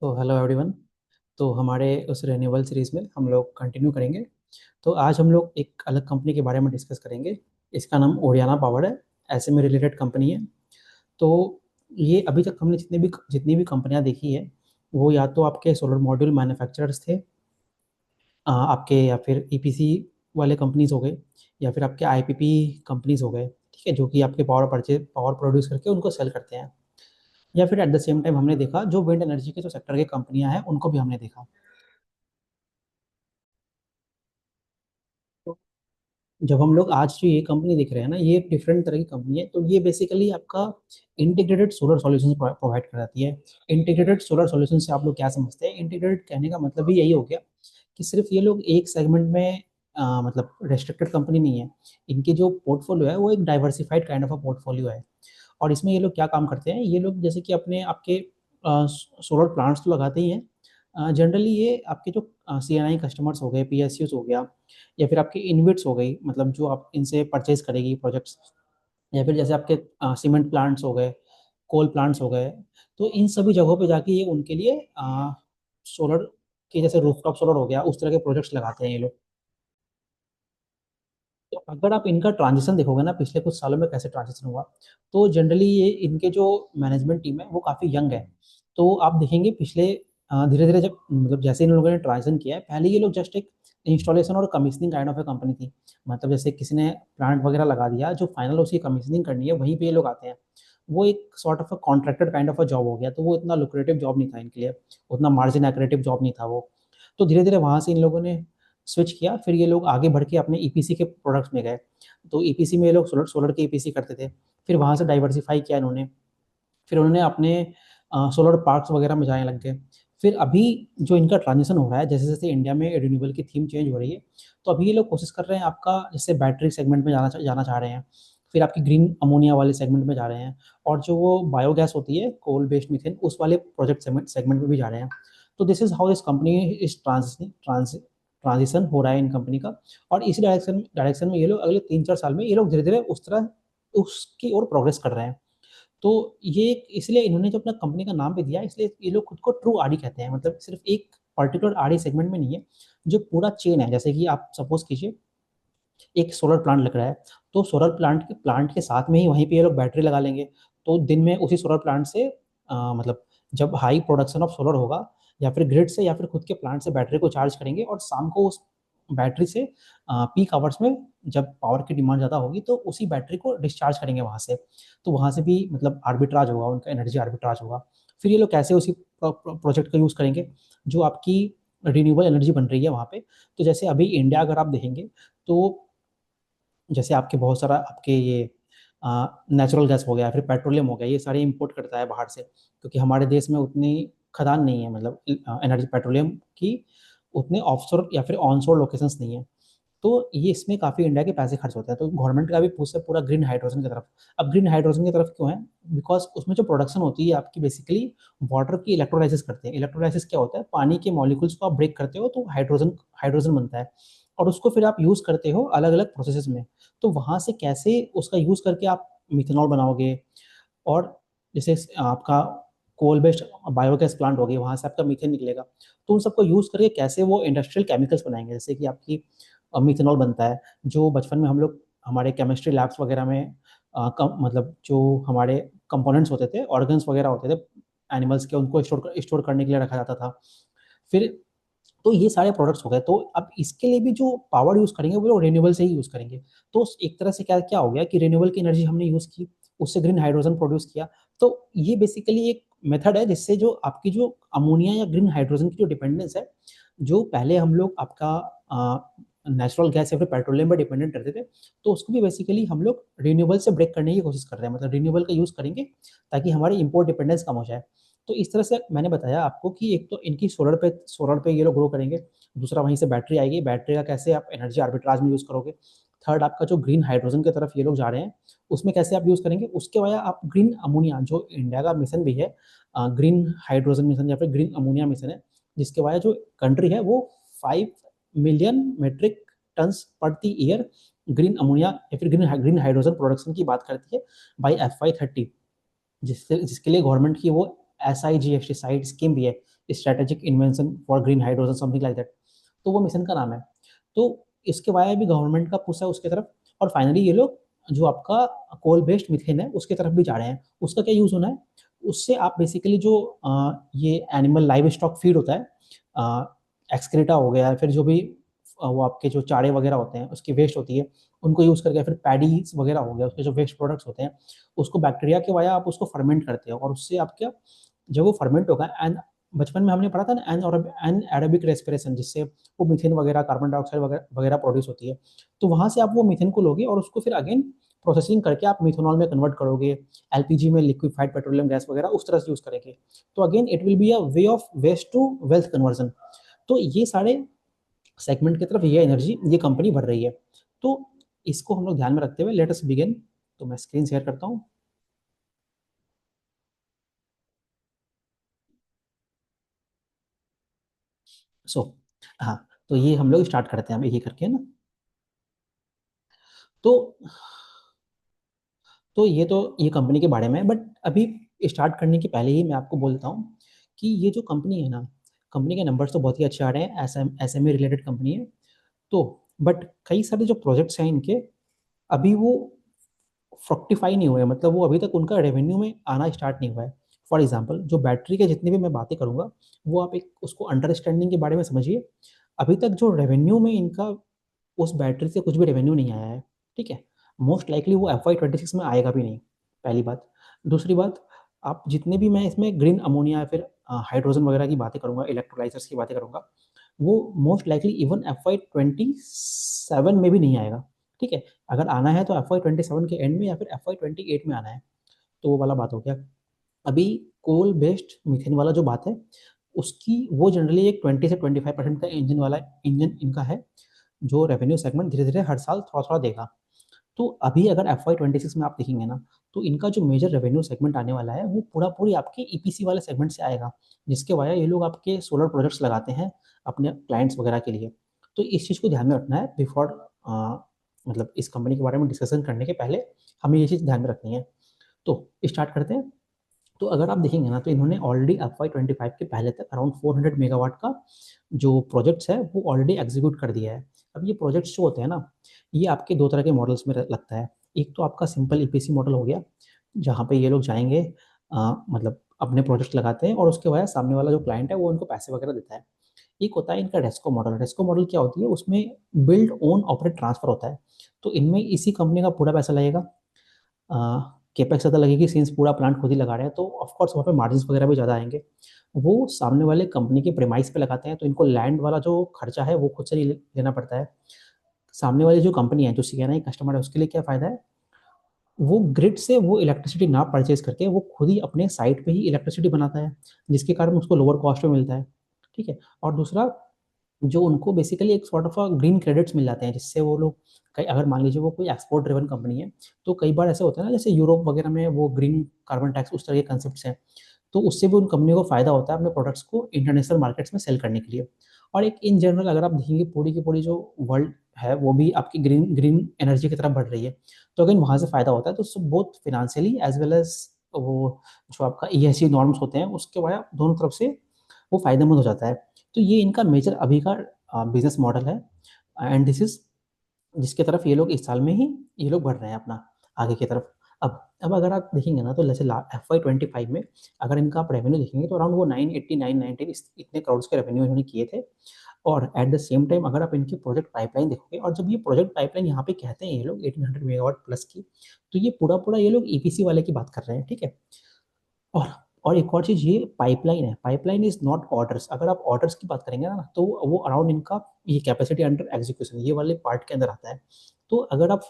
तो hello everyone. तो हमारे उस रिन्यूएबल सीरीज़ में हम लोग कंटिन्यू करेंगे। तो आज हम लोग एक अलग कंपनी के बारे में डिस्कस करेंगे। इसका नाम ओरियाना पावर है। ऐसे में रिलेटेड कंपनी है। तो ये अभी तक हमने जितनी भी कंपनियां देखी है, वो या तो आपके सोलर मॉड्यूल मैन्युफैक्चरर्स थे, आपके, या फिर ईपीसी वाले कंपनीज हो गए, या फिर आपके आईपीपी कंपनीज हो गए। ठीक है, जो कि आपके पावर प्रोड्यूस करके उनको सेल करते हैं। या फिर एट द सेम टाइम हमने देखा जो विंड एनर्जी के जो सेक्टर की कंपनियां हैं उनको भी हमने देखा। तो जब हम लोग आज जो ये कंपनी देख रहे हैं ना, ये एक डिफरेंट तरह की कंपनी है। तो ये बेसिकली आपका इंटीग्रेटेड सोलर सॉल्यूशंस प्रोवाइड कराती है। इंटीग्रेटेड सोलर सॉल्यूशन से आप लोग क्या समझते हैं? इंटीग्रेटेड कहने का मतलब भी यही हो गया कि सिर्फ ये लोग एक सेगमेंट में मतलब रेस्ट्रिक्टेड कंपनी नहीं है। इनकी जो पोर्टफोलियो है वो एक diversified kind of a portfolio है। और इसमें ये लोग क्या काम करते हैं? ये लोग जैसे कि अपने आपके सोलर प्लांट्स तो लगाते ही हैं। जनरली ये आपके जो सीएनआई कस्टमर्स हो गए, पीएसयूज हो गया, या फिर आपके इनविट्स हो गई, मतलब जो आप इनसे परचेज करेगी प्रोजेक्ट्स, या फिर जैसे आपके सीमेंट प्लांट्स हो गए, कोल प्लांट्स हो गए। तो इन सभी जगहों पे जाके ये उनके लिए सोलर के, जैसे रूफटॉप सोलर हो गया, उस तरह के प्रोजेक्ट्स लगाते हैं ये लोग। तो अगर आप इनका ट्रांजिशन देखोगे ना, पिछले कुछ सालों में कैसे ट्रांजिशन हुआ, तो जनरली ये इनके जो मैनेजमेंट टीम है वो काफ़ी यंग है। तो आप देखेंगे पिछले धीरे धीरे जब मतलब जैसे इन लोगों ने ट्रांजिशन किया है, पहले ये लोग जस्ट एक इंस्टॉलेशन और commissioning kind of A company थी। मतलब जैसे किसी ने प्लांट वगैरह लगा दिया, जो फाइनल उसकी कमीशनिंग करनी है वहीं पे ये लोग आते हैं। वो एक sort of a contracted kind of a job हो गया। तो वो इतना लुक्रेटिव जॉब नहीं था इनके लिए, उतना मार्जिन एक्रेटिव जॉब नहीं था वो। तो धीरे धीरे वहाँ से इन लोगों ने स्विच किया। फिर ये लोग आगे बढ़ के अपने ईपीसी के प्रोडक्ट्स में गए। तो ईपीसी में ये लोग सोलर सोलर के ईपीसी करते थे। फिर वहाँ से डाइवर्सिफाई किया इन्होंने। फिर उन्होंने अपने सोलर पार्क्स वगैरह में जाने लग गए। फिर अभी जो इनका ट्रांजिशन हो रहा है, जैसे जैसे इंडिया में रिन्यूएबल की थीम चेंज हो रही है, तो अभी ये लोग कोशिश कर रहे हैं आपका, जैसे बैटरी सेगमेंट में जाना चाह रहे हैं। फिर आपकी ग्रीन अमोनिया वाले सेगमेंट में जा रहे हैं। और जो वो बायोगैस होती है, कोल बेस्ड मीथेन, उस वाले प्रोजेक्ट सेगमेंट में भी जा रहे हैं। तो this is how this company is transition हो रहा है इन कंपनी का। और इसी डायरेक्शन में ये लोग अगले 3-4 साल में ये लोग धीरे धीरे उस तरह उसकी ओर प्रोग्रेस कर रहे हैं। तो ये इसलिए इन्होंने जो अपना कंपनी का नाम भी दिया, इसलिए ये लोग खुद को ट्रू आरडी कहते हैं। मतलब सिर्फ एक पर्टिकुलर आरडी सेगमेंट में नहीं है, जो पूरा चेन है। जैसे कि आप सपोज कीजिए एक सोलर प्लांट लग रहा है, तो सोलर प्लांट के साथ में ही वहीं पे ये लोग बैटरी लगा लेंगे। तो दिन में उसी सोलर प्लांट से मतलब जब हाई प्रोडक्शन ऑफ सोलर होगा, या फिर ग्रिड से या फिर खुद के प्लांट से बैटरी को चार्ज करेंगे, और शाम को उस बैटरी से पीक आवर्स में जब पावर की डिमांड ज़्यादा होगी तो उसी बैटरी को डिस्चार्ज करेंगे वहाँ से। तो वहाँ से भी मतलब आर्बिट्राज होगा, उनका एनर्जी आर्बिट्राज होगा। फिर ये लोग कैसे उसी प्रोजेक्ट का यूज़ करेंगे, जो आपकी रिन्यूएबल एनर्जी बन रही है वहाँ पे। तो जैसे अभी इंडिया अगर आप देखेंगे, तो जैसे आपके बहुत सारा आपके ये नेचुरल गैस हो गया, फिर पेट्रोलियम हो गया, ये सारे इंपोर्ट करता है बाहर से, क्योंकि हमारे देश में उतनी खदान नहीं है, मतलब एनर्जी पेट्रोलियम की उतने ऑफशोर या फिर ऑनशोर लोकेशंस नहीं है। तो ये इसमें काफ़ी इंडिया के पैसे खर्च होते हैं। तो गवर्नमेंट का भी पुश है पूरा ग्रीन हाइड्रोजन की तरफ। अब ग्रीन हाइड्रोजन की तरफ क्यों है? बिकॉज उसमें जो प्रोडक्शन होती है आपकी, बेसिकली वाटर की इलेक्ट्रोलाइसिस करते हैं। इलेक्ट्रोलाइसिस क्या होता है? पानी के मॉलिक्यूल्स को आप ब्रेक करते हो तो हाइड्रोजन हाइड्रोजन बनता है, और उसको फिर आप यूज़ करते हो अलग अलग प्रोसेसेस में। तो वहाँ से कैसे उसका यूज़ करके आप मिथेनॉल बनाओगे, और जैसे आपका कोल बेस्ड बायोगैस प्लांट हो गई, वहाँ से आपका मीथेन निकलेगा। तो उन सबको यूज़ करके कैसे वो इंडस्ट्रियल केमिकल्स बनाएंगे, जैसे कि आपकी मिथेनॉल बनता है, जो बचपन में हम लोग हमारे केमिस्ट्री लैब्स वगैरह में मतलब जो हमारे कंपोनेंट्स होते थे, ऑर्गन्स वगैरह होते थे एनिमल्स के, उनको स्टोर करने के लिए रखा जाता था। फिर तो ये सारे प्रोडक्ट्स हो गए। तो अब इसके लिए भी जो पावर यूज़ करेंगे वो लोग रिन्यूएबल से ही यूज़ करेंगे। तो एक तरह से क्या क्या हो गया कि रिन्यूएबल की एनर्जी हमने यूज़ की, उससे ग्रीन हाइड्रोजन प्रोड्यूस किया। तो ये बेसिकली एक मेथड है जिससे जो आपकी जो अमोनिया या ग्रीन हाइड्रोजन की जो डिपेंडेंस है, जो पहले हम लोग आपका नेचुरल गैस या फिर पेट्रोलियम पर डिपेंडेंट रहते थे, तो उसको भी बेसिकली हम लोग रिन्यूएबल से ब्रेक करने की कोशिश कर रहे हैं। मतलब रिन्यूएबल का यूज़ करेंगे ताकि हमारी इम्पोर्ट डिपेंडेंस कम हो जाए। तो इस तरह से मैंने बताया आपको कि एक तो इनकी सोलर पे ये लोग ग्रो करेंगे। दूसरा वहीं से बैटरी आएगी, बैटरी का कैसे आप एनर्जी आर्बिट्राज में यूज़ करोगे। थर्ड आपका जो ग्रीन हाइड्रोजन की तरफ ये लोग जा रहे हैं, उसमें कैसे आप यूज़ करेंगे। उसके बाद आप ग्रीन अमोनिया, जो इंडिया का मिशन भी है, ग्रीन हाइड्रोजन मिशन या फिर ग्रीन अमोनिया मिशन है, जिसके वजह जो कंट्री है वो 5 मिलियन मेट्रिक टन्स प्रति ईयर ग्रीन अमोनिया या फिर ग्रीन हाइड्रोजन प्रोडक्शन की बात करती है बाई FY 30। जिसके लिए गवर्नमेंट की वो SIGST साइड स्कीम भी है, strategic invention for green hydrogen something like that. तो वो मिशन का नाम है। तो इसके वाया भी गवर्नमेंट का पुश है उसकी तरफ। और फाइनली ये लोग जो आपका कोल बेस्ड मीथेन है उसकी तरफ भी जा रहे हैं। उसका क्या यूज़ होना है, उससे आप बेसिकली जो ये एनिमल लाइव स्टॉक फीड होता है, एक्सक्रीटा हो गया, फिर जो भी वो आपके जो चारे वगैरह होते हैं उसकी वेस्ट होती है, उनको यूज़ करके, फिर पैडीज वगैरह हो गया उसके जो वेस्ट प्रोडक्ट्स होते हैं, उसको बैक्टीरिया के वाया आप उसको फर्मेंट करते हो, और उससे आप क्या, जब वो फर्मेंट होगा, एंड बचपन में हमने पढ़ा था ना एन एरोबिक रेस्पिरेशन, जिससे वो मीथेन वगैरह कार्बन डाइऑक्साइड वगैरह वगैरह प्रोड्यूस होती है। तो वहाँ से आप वो मीथेन को लोगे और उसको फिर अगेन प्रोसेसिंग करके आप मिथेनॉल में कन्वर्ट करोगे, एलपीजी में लिक्विफाइड पेट्रोलियम गैस वगैरह उस तरह से यूज़ करेंगे। तो again it will be a way of waste to wealth conversion. तो ये सारे सेगमेंट की तरफ ये एनर्जी ये कंपनी भर रही है। तो इसको हम लोग ध्यान में रखते हुए लेट अस बिगिन। तो मैं स्क्रीन शेयर करता हूँ। सो हाँ, तो ये हम लोग स्टार्ट करते हैं अब एक एक करके, है ना। तो ये कंपनी के बारे में है, बट अभी स्टार्ट करने के पहले ही मैं आपको बोलता हूँ कि ये जो कंपनी है ना, कंपनी के नंबर्स तो बहुत ही अच्छे आ रहे हैं, S M A related company है। तो बट कई सारे जो प्रोजेक्ट्स हैं इनके, अभी वो फ्रक्टिफाई नहीं हुए हैं, मतलब वो अभी तक उनका रेवेन्यू में आना स्टार्ट नहीं हुआ है। फॉर एग्जाम्पल जो बैटरी के जितने भी मैं बातें करूंगा, वो आप एक उसको अंडरस्टैंडिंग के बारे में समझिए। अभी तक जो रेवेन्यू में इनका उस बैटरी से कुछ भी रेवेन्यू नहीं आया है, ठीक है। मोस्ट लाइकली वो FY 26 में आएगा भी नहीं, पहली बात। दूसरी बात, आप जितने भी मैं इसमें ग्रीन अमोनिया या फिर हाइड्रोजन वगैरह की बातें करूंगा, इलेक्ट्रोलाइजर्स की बातें करूंगा, वो मोस्ट लाइकली इवन FY 27 में भी नहीं आएगा, ठीक है। अगर आना है तो FY 27 के एंड में या फिर FY 28 में आना है। तो वो वाला बात हो गया। अभी कोल बेस्ड मीथेन वाला जो बात है, उसकी वो जनरली एक 20 से 25% का इंजन इनका है, जो रेवेन्यू सेगमेंट धीरे धीरे हर साल थोड़ा थोड़ा देगा। तो अभी अगर FY 26 में आप देखेंगे ना, तो इनका जो मेजर रेवेन्यू सेगमेंट आने वाला है वो पूरा पूरी आपके ईपीसी वाले सेगमेंट से आएगा, जिसके वाया ये लोग आपके सोलर प्रोजेक्ट्स लगाते हैं अपने क्लाइंट्स वगैरह के लिए। तो इस चीज़ को ध्यान में रखना है बिफोर, मतलब इस कंपनी के बारे में डिस्कशन करने के पहले हमें ये चीज़ ध्यान में रखनी है। तो स्टार्ट करते हैं। तो अगर आप देखेंगे ना, तो इन्होंने ऑलरेडी FY 25 के पहले तक अराउंड 400 मेगावाट का जो प्रोजेक्ट्स है वो ऑलरेडी एग्जीक्यूट कर दिया है। अब ये प्रोजेक्ट्स जो होते हैं ना, ये आपके दो तरह के मॉडल्स में लगता है। एक तो आपका सिंपल ईपीसी मॉडल हो गया, जहाँ पे ये लोग जाएंगे, मतलब अपने प्रोजेक्ट लगाते हैं और उसके बाद सामने वाला जो क्लाइंट है वो उनको पैसे वगैरह देता है। एक होता है इनका रेस्को मॉडल। रेस्को मॉडल क्या होती है, उसमें बिल्ड ओन ऑपरेट ट्रांसफर होता है। तो इनमें इसी कंपनी का पूरा पैसा लगेगा, केपेक्स ज़्यादा लगेगी, सिंस पूरा प्लांट खुद ही लगा रहे हैं, तो ऑफ कोर्स वहाँ पे मार्जिन्स वगैरह भी ज़्यादा आएंगे। वो सामने वाले कंपनी के प्रेमाइस पे लगाते हैं, तो इनको लैंड वाला जो खर्चा है वो खुद से ही लेना पड़ता है। सामने वाली जो कंपनी है, जो सीएनआई कस्टमर है, उसके लिए क्या फ़ायदा है, वो ग्रिड से वो इलेक्ट्रिसिटी ना परचेज करके वो खुद ही अपने साइट पे ही इलेक्ट्रिसिटी बनाता है, जिसके कारण उसको लोअर कॉस्ट में मिलता है, ठीक है। और दूसरा, जो उनको बेसिकली एक सॉर्ट ऑफ ग्रीन क्रेडिट्स मिल जाते हैं, जिससे वो लोग कई, अगर मान लीजिए वो कोई एक्सपोर्ट ड्रिवन कंपनी है, तो कई बार ऐसे होता है ना, जैसे यूरोप वगैरह में वो ग्रीन कार्बन टैक्स उस तरह के कंसेप्ट हैं, तो उससे भी उन कंपनियों को फ़ायदा होता है अपने प्रोडक्ट्स को इंटरनेशनल मार्केट्स में सेल करने के लिए। और एक इन जनरल अगर आप देखेंगे पूरी की पूरी जो वर्ल्ड है वो भी आपकी ग्रीन ग्रीन एनर्जी की तरफ बढ़ रही है, तो अगेन वहाँ से फ़ायदा होता है। तो both financially as well as वो जो आपका ESG नॉर्म्स होते हैं उसके वजह दोनों तरफ से वो फ़ायदेमंद हो जाता है। तो ये इनका मेजर अभी का बिजनेस मॉडल है, एंड दिस इज जिसकी तरफ ये लोग इस साल में ही ये लोग बढ़ रहे हैं अपना आगे की तरफ। अब अगर आप देखेंगे ना, तो जैसे FY 25 में अगर इनका आप रेवेन्यू देखेंगे, तो अराउंड वो 980 990 इतने करोड़ के रेवेन्यू इन्होंने किए थे। और एट द सेम टाइम अगर आप इनकी प्रोजेक्ट पाइपलाइन देखोगे, और जब ये प्रोजेक्ट पाइपलाइन यहाँ पे कहते हैं ये लोग 1800 मेगावाट प्लस की, तो ये पूरा पूरा ये लोग ईपीसी वाले की बात कर रहे हैं, ठीक है। और और एक और चीज़, ये पाइपलाइन है, पाइपलाइन इज नॉट ऑर्डर्स। अगर आप ऑर्डर्स की बात करेंगे ना, तो वो अराउंड इनका ये कैपेसिटी अंडर एग्जीक्यूशन ये वाले पार्ट के अंदर आता है। तो अगर आप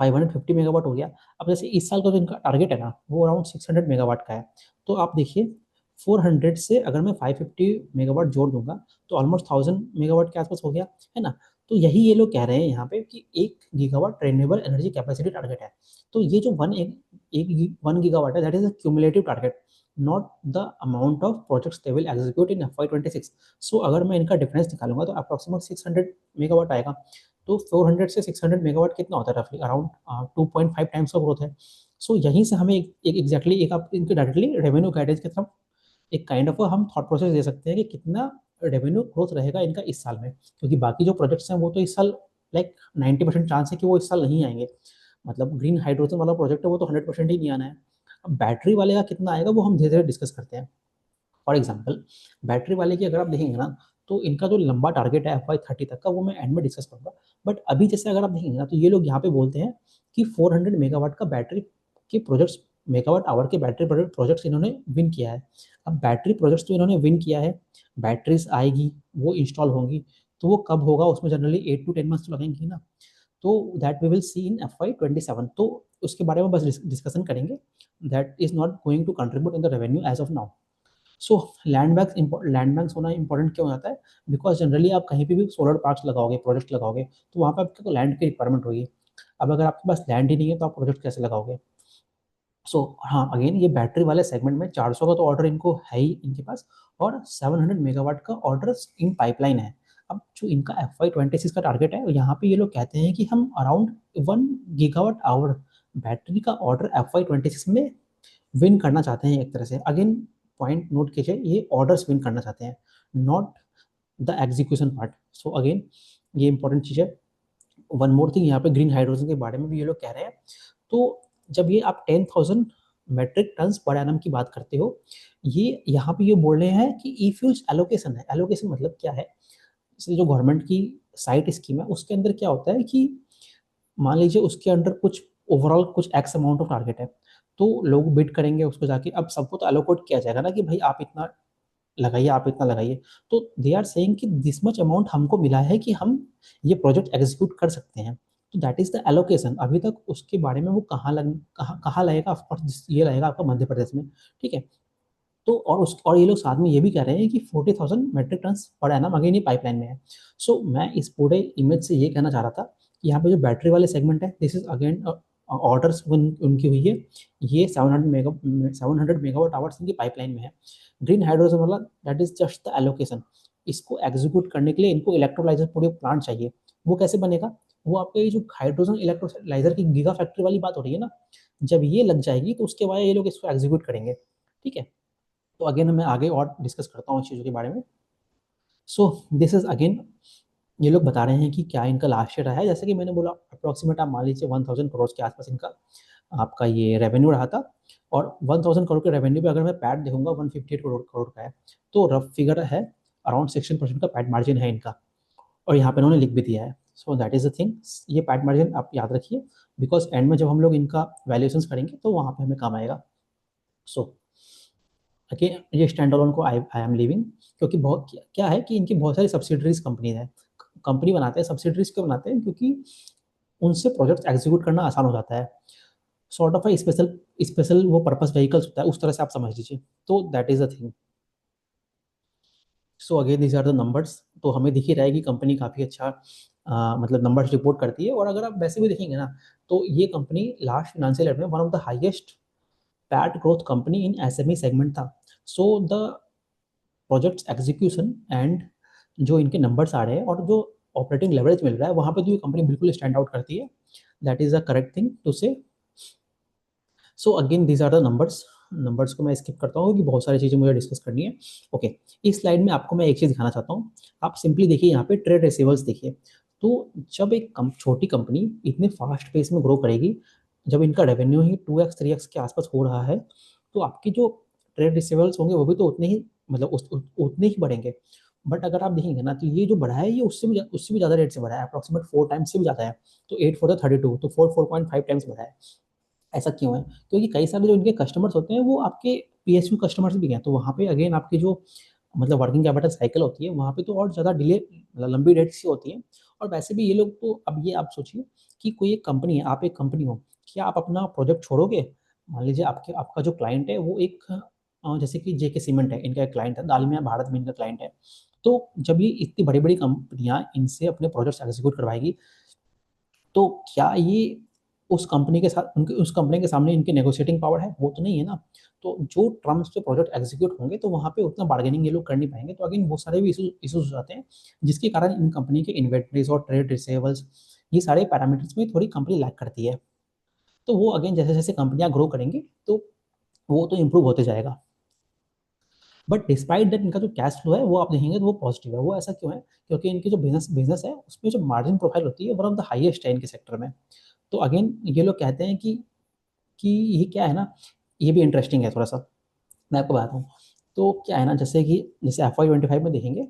550 मेगावाट हो गया। अब जैसे इस साल का जो इनका टारगेट है ना, वो अराउंड 600 मेगावाट का है। तो आप देखिए, 400 से अगर मैं 550 मेगावाट जोड़ दूंगा, तो ऑलमोस्ट 1000 मेगावाट के आसपास हो गया, है ना। तो यही ये लोग कह रहे हैं यहाँ पे कि 1 gigawatt renewable energy capacity target है। तो ये जो 1 गीगावाट है, that is a cumulative target, not the amount of projects they will execute in FY 26। सो अगर मैं इनका डिफरेंस निकालूंगा, तो अप्रोक्सीमेट 600 मेगावाट आएगा। तो 400 से 600 मेगावाट कितना होता है, रफली अराउंड 2.5 टाइम्स का ग्रोथ है। सो यहीं से हमें एक एग्जैक्टली एक आप इनके डायरेक्टली रेवेन्यू गाइडेंस की तरफ एक काइंड ऑफ हम थॉट प्रोसेस दे सकते हैं कि कितना रेवेन्यू ग्रोथ रहेगा इनका इस साल में, क्योंकि बाकी जो प्रोजेक्ट्स हैं वो तो इस साल लाइक 90% चांस है कि वो इस साल नहीं आएंगे। मतलब ग्रीन हाइड्रोजन वाला प्रोजेक्ट है वो तो 100% ही नहीं आना है। अब बैटरी वाले का कितना आएगा वो हम धीरे धीरे डिस्कस करते हैं। फॉर एग्जाम्पल बैटरी वाले की अगर आप देखेंगे ना, तो इनका जो लंबा टारगेट है FY30 तक का वो मैं एंड में डिस्कस करूंगा। बट अभी जैसे अगर आप देखेंगे ना, तो ये लोग यहाँ पे बोलते हैं कि 400 मेगावाट का बैटरी के प्रोजेक्ट्स, मेगावाट आवर के बैटरी प्रोजेक्ट्स इन्होंने विन किया है। अब बैटरी प्रोजेक्ट्स तो इन्होंने विन किया है, बैटरीज आएगी, वो इंस्टॉल होंगी, तो वो कब होगा उसमें जनरली 8 to 10 मंथ्स तो लगेंगे ना। तो that we will see in FY27, तो उसके बारे में बस डिस्कशन करेंगे। That is not going to contribute in the revenue as of now. So land banks होना इंपॉर्टेंट क्यों होता है? बिकॉज जनरली आप कहीं पे भी सोलर पार्क्स लगाओगे, प्रोजेक्ट लगाओगे, तो वहाँ पे आपको लैंड की रिक्वायरमेंट होगी। अब अगर आपके पास लैंड ही नहीं है तो आप प्रोजेक्ट कैसे लगाओगे? सो हाँ, अगेन ये बैटरी वाले सेगमेंट में 400 का तो ऑर्डर इनको है ही इनके पास, और 700 मेगावाट का ऑर्डर इन पाइपलाइन है। अब जो इनका FY26 का टारगेट है, यहाँ पे ये लोग कहते हैं कि हम अराउंड 1 GWh बैटरी का ऑर्डर FY26 में विन करना चाहते हैं। एक तरह से अगेन पॉइंट नोट कीजिए, ये ऑर्डर्स विन करना चाहते हैं, not the execution part. So again ये इंपॉर्टेंट चीज़ है। वन मोर थिंग, यहाँ पे ग्रीन हाइड्रोजन के बारे में भी ये लोग कह रहे हैं। तो जब ये आप 10,000 मेट्रिक टन्स पर एनम की बात करते हो, ये यहाँ पे ये बोल रहे हैं कि ई फ्यूल्स एलोकेशन है। एलोकेशन मतलब क्या है? जैसे जो गवर्नमेंट की साइट स्कीम है उसके अंदर क्या होता है कि मान लीजिए उसके अंडर कुछ ओवरऑल कुछ एक्स अमाउंट ऑफ टारगेट है, तो लोग बिड करेंगे उसको जाके। अब सबको तो अलोकेट किया जाएगा ना कि भाई आप इतना लगाइए, आप इतना लगाइए। तो दे आर सेइंग कि दिस मच अमाउंट हमको मिला है कि हम ये प्रोजेक्ट एग्जीक्यूट कर सकते हैं। तो दैट इज द एलोकेशन। अभी तक उसके बारे में वो कहाँ लगेगा? ऑफकोर्स ये लगेगा आपका मध्य प्रदेश में, ठीक है। तो और ये लोग साथ में ये भी कह रहे हैं कि 40,000 metric ton per annum again ये पाइपलाइन में है। सो मैं इस पूरे इमेज से ये कहना चाह रहा था कि यहाँ पे जो बैटरी वाले सेगमेंट है, दिस इज अगेन ऑर्डर्स उनकी हुई है। ये 700 मेगावाट आवर्स इनकी पाइपलाइन में है। ग्रीन हाइड्रोजन वाला that is just the allocation. इसको एग्जीक्यूट करने के लिए इनको इलेक्ट्रोलाइजर पूरे प्लांट चाहिए। वो कैसे बनेगा? वो आपके ये जो हाइड्रोजन इलेक्ट्रोलाइजर की गीगा फैक्ट्री वाली बात हो रही है ना, जब ये लग जाएगी तो उसके बाद ये लोग इसको एग्जीक्यूट करेंगे, ठीक है। तो अगेन मैं आगे और डिस्कस करता हूँ इस चीज़ों के बारे में। सो दिस इज अगेन, ये लोग बता रहे हैं कि क्या इनका लास्ट ईयर रहा है। जैसे कि मैंने बोला अप्रोक्सीमेट आप मान लीजिए 1,000 करोड़ के आसपास इनका आपका ये रेवेन्यू रहा था। और 1,000 करोड़ के रेवेन्यू पे अगर मैं पैट देखूंगा 158 करोड़ का है, तो रफ फिगर है अराउंड 16% का पैट मार्जिन है इनका। और यहाँ पे इन्होंने लिख भी दिया है। So that is the thing, ये पैट मार्जिन आप याद रखिए, बिकॉज एंड में जब हम लोग इनका वैल्यूएशंस करेंगे तो वहाँ पे हमें काम आएगा। सो कि ये स्टैंड अलोन को आई एम लिविंग, क्योंकि बहुत क्या है कि इनकी बहुत सारी सब्सिडरीज कंपनी है। कंपनी बनाते हैं, सब्सिडरीज क्यों बनाते हैं? क्योंकि उनसे प्रोजेक्ट एग्जीक्यूट करना आसान हो जाता है। सॉर्ट ऑफ स्पेशल स्पेशल वो पर्पस व्हीकल्स होता है, उस तरह से आप समझ लीजिए। तो that is the thing. So again these are the numbers. तो हमें दिख ही रहा है कि कंपनी काफ़ी अच्छा मतलब नंबर्स रिपोर्ट करती है। और अगर आप वैसे भी देखेंगे ना, तो ये कंपनी लास्ट फाइनेंशियल ईयर में one of the highest PAT growth company in SME segment था। So the projects execution and जो इनके नंबर्स आ रहे हैं और जो ऑपरेटिंग लेवरेज मिल रहा है, वहाँ पे तो ये कंपनी बिल्कुल स्टैंड आउट करती है। That is the correct thing to say. So again these are the numbers. Numbers को मैं स्किप करता हूँ कि बहुत सारी चीज़ें मुझे डिस्कस करनी है। ओके, इस स्लाइड में आपको मैं एक चीज़ दिखाना चाहता हूँ। आप सिंपली देखिए यहाँ पे ट्रेड रिसीवर्स देखिए। तो जब एक छोटी कंपनी इतने फास्ट पेस में ग्रो करेगी, जब इनका रेवेन्यू ही 2x 3x के आसपास हो रहा है, तो आपकी जो ट्रेड रिसीवर्स होंगे वो भी तो उतने ही मतलब उतने ही बढ़ेंगे। बट अगर आप देखेंगे ना, तो ये जो बढ़ा है ये उससे भी ज़्यादा रेट से बढ़ा है, अप्रॉक्सीमेट 4 टाइम्स से भी ज़्यादा है। तो 8 4 32, तो 4.5 टाइम्स बढ़ा है। ऐसा क्यों है? क्योंकि कई सारे जो इनके कस्टमर्स होते हैं वो आपके PSU कस्टमर्स भी हैं। तो वहाँ पे अगेन आपकी जो मतलब वर्किंग कैपिटल साइकिल होती है वहाँ पे तो और ज़्यादा डिले, मतलब लंबी डेट सी होती है। और वैसे भी ये लोग तो, अब ये आप सोचिए कि कोई एक कंपनी है, आप एक कंपनी हो, क्या आप अपना प्रोजेक्ट छोड़ोगे? मान लीजिए आपका जो क्लाइंट है वो एक जैसे कि JK सीमेंट है, इनका एक क्लाइंट है, दालमिया भारत में इनका क्लाइंट है। तो जब ये इतनी बड़ी बड़ी कंपनियां इनसे अपने प्रोजेक्ट्स एग्जीक्यूट करवाएगी, तो क्या ये उस कंपनी के साथ उनके उस कंपनी के सामने इनकी नेगोशिएटिंग पावर है? वो तो नहीं है ना। तो जो टर्म्स पे प्रोजेक्ट एग्जीक्यूट होंगे तो वहाँ पे उतना बार्गेनिंग ये लोग कर नहीं पाएंगे। तो अगेन वो सारे भी इशूज हो जाते हैं, जिसके कारण इन कंपनी के इन्वेंटरीज और ट्रेड रिसेबल्स, ये सारे पैरामीटर्स में थोड़ी कंपनी लैक करती है। तो वो अगेन जैसे जैसे कंपनियां ग्रो करेंगी तो वो तो इम्प्रूव होते जाएगा। बट डिस्पाइट दैट इनका जो कैश फ्लो है वो आप देखेंगे तो वो पॉजिटिव है। वो ऐसा क्यों है? क्योंकि इनकी जो बिजनेस है उसमें जो मार्जिन प्रोफाइल होती है वन ऑफ द हाईएस्ट है इनके सेक्टर में। तो अगेन ये लोग कहते हैं कि ये क्या है ना, ये भी इंटरेस्टिंग है थोड़ा सा, मैं आपको बताता हूँ। तो क्या है ना, जैसे FY 25 में देखेंगे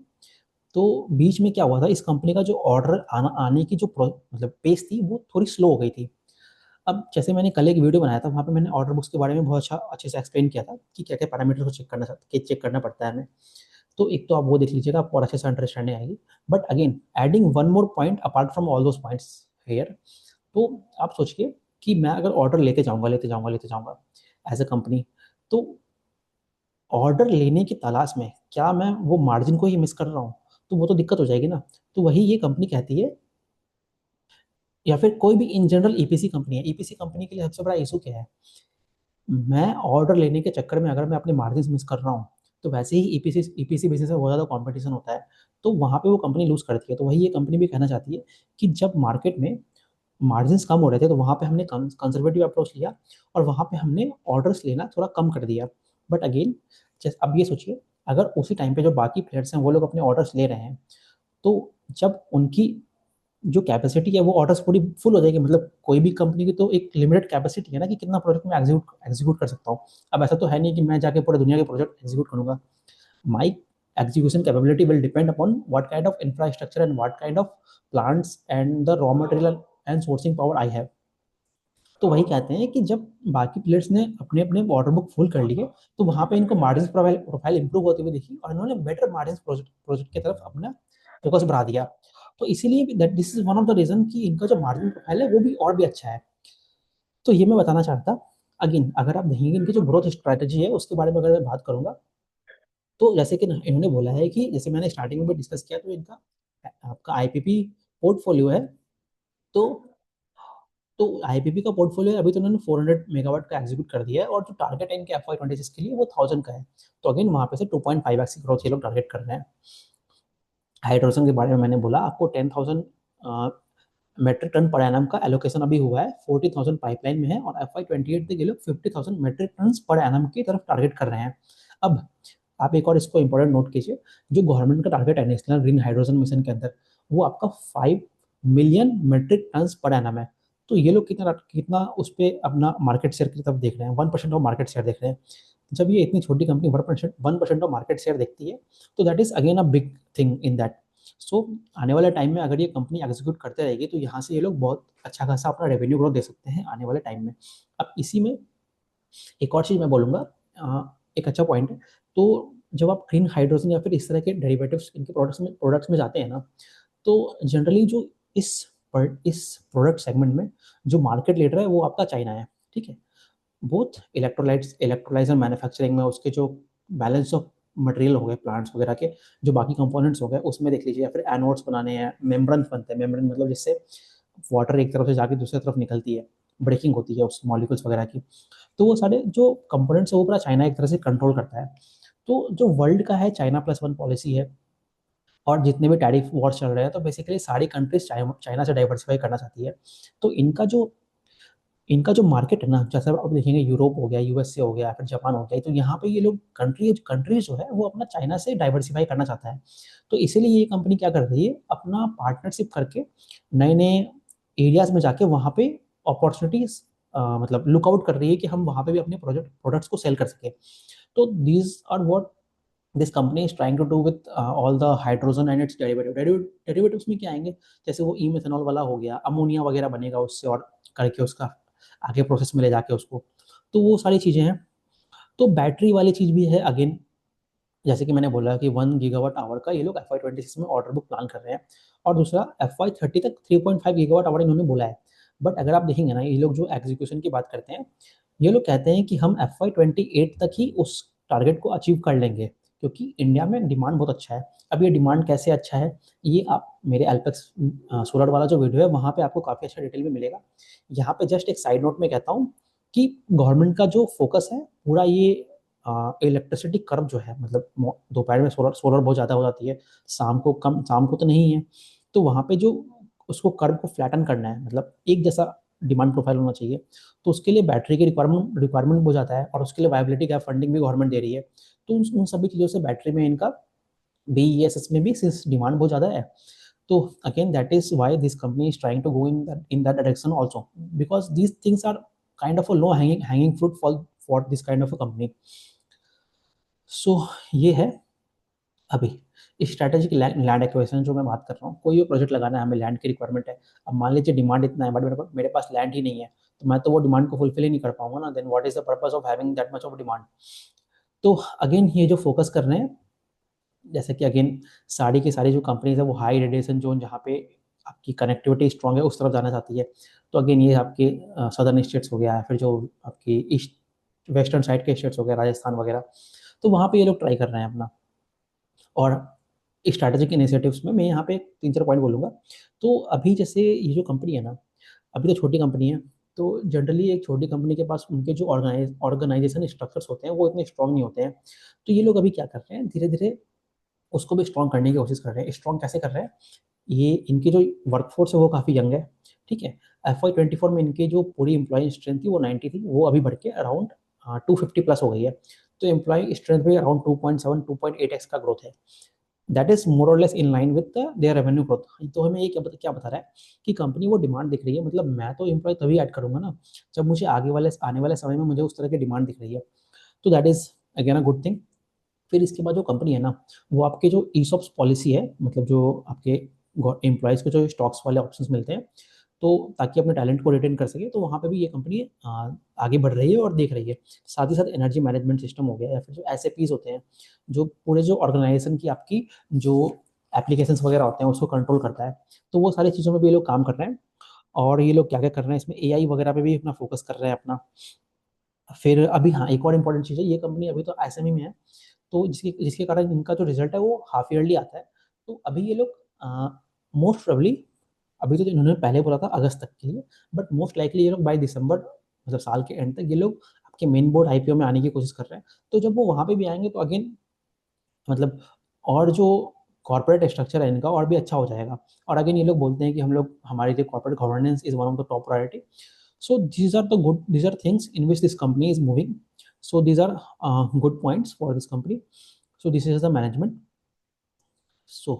तो बीच में क्या हुआ था, इस कंपनी का जो ऑर्डर आने की जो मतलब पेस थी वो थोड़ी स्लो हो गई थी। अब जैसे मैंने कल एक वीडियो बनाया था, वहाँ पे मैंने ऑर्डर बुक्स के बारे में बहुत अच्छे से एक्सप्लेन किया था कि क्या क्या पैरामीटर को चेक करना पड़ता है हमें। तो एक तो आप वो देख लीजिएगा, आपको और अच्छे से अंडरस्टैंडिंग आएगी। But again adding one more point apart from all those points here, तो आप सोचिए कि मैं अगर ऑर्डर लेते जाऊंगा एज अ कंपनी, तो ऑर्डर लेने की तलाश में क्या मैं वो मार्जिन को ही मिस कर रहा हूँ? तो वो तो दिक्कत हो जाएगी ना। तो वही ये कंपनी कहती है, या फिर कोई भी इन जनरल ईपीसी कंपनी है, ईपीसी कंपनी के लिए सबसे बड़ा इशू क्या है? मैं ऑर्डर लेने के चक्कर में अगर मैं अपने मार्जिन मिस कर रहा हूँ, तो वैसे ही ईपीसी बिजनेस में बहुत ज़्यादा कंपटीशन होता है, तो वहाँ पे वो कंपनी लूज करती है। तो वही ये कंपनी भी कहना चाहती है कि जब मार्केट में मार्जिन्स कम हो रहे थे तो वहाँ पे हमने कंजर्वेटिव अप्रोच लिया और वहाँ पे हमने ऑर्डर्स लेना थोड़ा कम कर दिया। बट अगेन जैसे अब ये सोचिए, अगर उसी टाइम पे जो बाकी प्लेयर्स हैं वो लोग अपने ऑर्डर्स ले रहे हैं, तो जब उनकी जो कैपेसिटी है वो ऑर्डर्स पूरी फुल हो जाएगी। मतलब कोई भी कंपनी की तो एक लिमिटेड कैपेसिटी है ना कि कितना प्रोजेक्ट मैं एग्जीक्यूट कर सकता हूँ। अब ऐसा तो है नहीं कि मैं जाके पूरे दुनिया के प्रोजेक्ट एग्जीक्यूट करूंगा। माई execution capability will depend upon what kind of infrastructure and what kind of plants and the raw material and sourcing power I have। तो वही कहते हैं कि जब बाकी प्लेयर्स ने अपने अपने ऑर्डर बुक फुल कर लिए, तो वहां पे इनको मार्जिन प्रोफाइल इंप्रूव होते हुए देखी और इन्होंने बेटर मार्जिन प्रोजेक्ट प्रोजेक्ट की तरफ अपना फोकस बढ़ा दिया। तो इसीलिए that this is one of the reason कि इनका जो मार्जिन प्रोफाइल है वो भी और भी अच्छा है। तो ये मैं बताना चाहता। अगेन अगर आप देखेंगे इनकी जो ग्रोथ स्ट्रैटेजी है उसके बारे में अगर मैं बात करूंगा, तो जैसे कि इन्होंने बोला है कि जैसे मैंने स्टार्टिंग में भी डिस्कस किया, तो इनका आपका आईपीपी पोर्टफोलियो है। तो तो आईपीपी का पोर्टफोलियो अभी तो उन्होंने 400 मेगावाट का एग्जीक्यूट कर दिया है और जो टारगेट है इनके FY 26 के लिए वो 1000 का है। तो अगेन वहाँ पे से 2.5x की ग्रोथ ये लोग टारगेट कर रहे हैं। हाइड्रोजन के बारे में मैंने बोला आपको, 10,000 मेट्रिक टन पर एनम का एलोकेशन अभी हुआ है, 40,000 पाइपलाइन में है और FY 28 तक ये लोग 50,000 मेट्रिक टन पर एनम की तरफ टारगेट कर रहे हैं। अब आप एक और इसको इंपॉर्टेंट नोट कीजिए, जो गवर्नमेंट का टारगेट है नेशनल ग्रीन हाइड्रोजन मिशन के अंदर, वो आपका 5 million metric ton per annum है। तो ये लोग कितना कितना उस पर अपना मार्केट शेयर की तरफ देख रहे हैं, 1% ऑफ मार्केट शेयर देख रहे हैं। जब ये इतनी छोटी कंपनी 1% ऑफ मार्केट शेयर देखती है, तो that is again a big thing in that. So आने वाले टाइम में अगर ये कंपनी एग्जीक्यूट करते रहेगी तो यहाँ से ये लोग बहुत अच्छा खासा अपना रेवेन्यू ग्रोथ दे सकते हैं आने वाले टाइम में। अब इसी में एक और चीज़ मैं बोलूँगा, एक अच्छा पॉइंट है। तो जब आप ग्रीन हाइड्रोजन या फिर इस तरह के डेरिवेटिव्स इनके प्रोडक्ट्स में जाते हैं ना, तो जनरली जो इस इस प्रोडक्ट सेगमेंट में जो मार्केट लीडर है वो आपका चाइना है। ठीक है, बोथ इलेक्ट्रोलाइजर मैन्युफैक्चरिंग में उसके जो बैलेंस ऑफ मटेरियल हो गए प्लांट्स वगैरह के, जो बाकी कंपोनेंट्स हो गए उसमें देख लीजिए, या फिर एनोड्स बनाने हैं, मेम्ब्रेन बनते हैं। मेम्ब्रेन मतलब जिससे वाटर एक तरफ से जाके दूसरी तरफ निकलती है, ब्रेकिंग होती है उस मॉलिक्यूल्स वगैरह की। तो वो सारे जो कंपोनेंट्स है वो पूरा चाइना एक तरह से कंट्रोल करता है। तो जो वर्ल्ड का है China+1 पॉलिसी है, और जितने भी टैरिफ वॉर चल रहे हैं, तो बेसिकली सारी कंट्रीज चाइना से डाइवर्सिफाई करना चाहती है। तो इनका जो मार्केट है ना, जैसे आप देखेंगे यूरोप हो गया, यूएसए हो गया, फिर जापान हो गया, तो यहाँ पे ये लोग कंट्रीज जो है वो अपना चाइना से डाइवर्सिफाई करना चाहता है। तो इसीलिए ये कंपनी क्या कर रही है, अपना पार्टनरशिप करके नए नए एरियाज में जाके वहाँ पे अपॉर्चुनिटीज मतलब लुकआउट कर रही है कि हम वहाँ पे भी अपने प्रोडक्ट्स को सेल कर सके। तो these are what this company is trying to do with all the hydrogen and its derivatives में क्या आएंगे, जैसे वो ई मेथनॉल वाला हो गया, अमोनिया वगैरह बनेगा उससे, और करके उसका आगे प्रोसेस में ले जाके उसको, तो वो सारी चीज़ें हैं। तो बैटरी वाली चीज़ भी है अगेन, जैसे कि मैंने बोला कि 1 गीगावाट आवर का ये लोग FY 26 में ऑर्डर बुक प्लान कर रहे हैं, और दूसरा FY 30 तक 3.5 गीगावाट आवर इन्होंने बोला है। बट अगर आप देखेंगे ना, ये लोग जो एग्जीक्यूशन की बात करते हैं, ये लोग कहते हैं कि हम FY 28 तक ही उस टारगेट को अचीव कर लेंगे, क्योंकि इंडिया में डिमांड बहुत अच्छा है। अब ये डिमांड कैसे अच्छा है, ये आप मेरे एल्पेक्स सोलर वाला जो वीडियो है वहाँ पे आपको काफ़ी अच्छा डिटेल में मिलेगा। यहाँ पे जस्ट एक साइड नोट में कहता हूँ कि गवर्नमेंट का जो फोकस है पूरा ये इलेक्ट्रिसिटी कर्व जो है, मतलब दोपहर में सोलर सोलर बहुत ज़्यादा हो जाती है, शाम को तो नहीं है। तो वहाँ पे जो उसको कर्व को फ्लैटन करना है, मतलब एक जैसा डिमांड प्रोफाइल होना चाहिए, तो उसके लिए बैटरी की रिक्वायरमेंट हो जाता है, और उसके लिए वायबिलिटी गैप फंडिंग भी गवर्नमेंट दे रही है। तो उन सभी चीज़ों से बैटरी में इनका BESS में भी सिंस डिमांड बहुत ज़्यादा है, तो again that is why this company is trying to go in that direction also, because these things are kind of a low hanging fruit for this kind of a company. So ये है अभी strategic land acquisition जो मैं बात कर रहा हूँ। कोई भी प्रोजेक्ट लगाना है, हमें लैंड की रिक्वायरमेंट है। अब मान लीजिए डिमांड इतना है बट मेरे पास लैंड ही नहीं है, तो मैं तो वो डिमांड को फुलफिल ही नहीं कर पाऊंगा ना, then what is the purpose of having that much of demand. तो अगेन ये जो फोकस कर रहे हैं, जैसे कि अगेन सारी की सारी जो कंपनीज है वो हाई रेडिएशन जोन जहाँ पे आपकी कनेक्टिविटी स्ट्रांग है उस तरफ जाना चाहती है। तो अगेन ये आपके सदर्न स्टेट्स हो गया, फिर जो आपकी ईस्ट वेस्टर्न साइड के स्टेट्स हो गया, राजस्थान वगैरह, तो वहाँ पे ये लोग ट्राई कर रहे हैं अपना। और स्ट्रैटेजिक इनिशिएटिव्स में मैं यहाँ पे 3-4 पॉइंट बोलूँगा। तो अभी जैसे ये जो कंपनी है ना, अभी तो छोटी कंपनी है, तो जनरली एक छोटी कंपनी के पास उनके जो ऑर्गेनाइजेशन स्ट्रक्चर्स होते हैं वो इतने स्ट्रांग नहीं होते हैं। तो ये लोग अभी क्या कर रहे हैं, धीरे-धीरे उसको भी स्ट्रांग करने की कोशिश कर रहे हैं। स्ट्रांग कैसे कर रहे हैं, ये इनकी जो वर्कफोर्स है वो काफ़ी यंग है, ठीक है। FY 24 में इनकी जो पूरी एम्प्लॉई स्ट्रेंथ थी वो 90 थी, वो अभी बढ़ के अराउंड 250 प्लस हो गई है। तो एम्प्लॉई स्ट्रेंथ भी अराउंड 2.7 2.8x का ग्रोथ है। दैट इज मोर और less in line with their revenue growth. तो हमें ये क्या बता रहा है कि कंपनी वो डिमांड दिख रही है, मतलब मैं तो एम्प्लॉय तभी ऐड करूंगा ना जब मुझे आने वाले समय में मुझे उस तरह की डिमांड दिख रही है। तो that is again a good thing. फिर इसके बाद जो कंपनी है ना, वो आपके जो ईसॉप्स पॉलिसी है, मतलब जो आपके एम्प्लॉयज़ को जो स्टॉक्स वाले ऑप्शंस मिलते हैं, तो ताकि अपने टैलेंट को रिटेन कर सके, तो वहाँ पे भी ये कंपनी आगे बढ़ रही है और देख रही है। साथ ही साथ एनर्जी मैनेजमेंट सिस्टम हो गया, या फिर जो SAPs होते हैं, जो पूरे जो ऑर्गेनाइजेशन की आपकी जो एप्लीकेशंस वगैरह होते हैं उसको कंट्रोल करता है, तो वो सारी चीज़ों में भी ये लोग काम कर रहे हैं। और ये लोग क्या-क्या कर रहे हैं इसमें, AI वगैरह पे भी अपना फोकस कर रहे हैं अपना। फिर अभी हाँ, एक और इम्पोर्टेंट चीज़ है, ये कंपनी अभी तो SME में है, तो जिसके जिसके कारण इनका जो रिजल्ट है वो हाफ ईयरली आता है। तो अभी ये लोग मोस्ट प्रोबेबली, अभी तो इन्होंने पहले बोला था अगस्त तक के लिए, बट मोस्ट लाइकली ये लोग बाय दिसंबर, मतलब साल के एंड तक ये लोग आपके मेन बोर्ड IPO में आने की कोशिश कर रहे हैं। तो जब वो वहाँ पे भी आएंगे तो अगेन मतलब और जो कॉर्पोरेट स्ट्रक्चर है इनका और भी अच्छा हो जाएगा। और अगेन ये लोग बोलते हैं कि हम लोग, हमारी जो corporate governance is one of the top priority. So these are things in which this company is moving. So these are good points for this company. So this is the management. So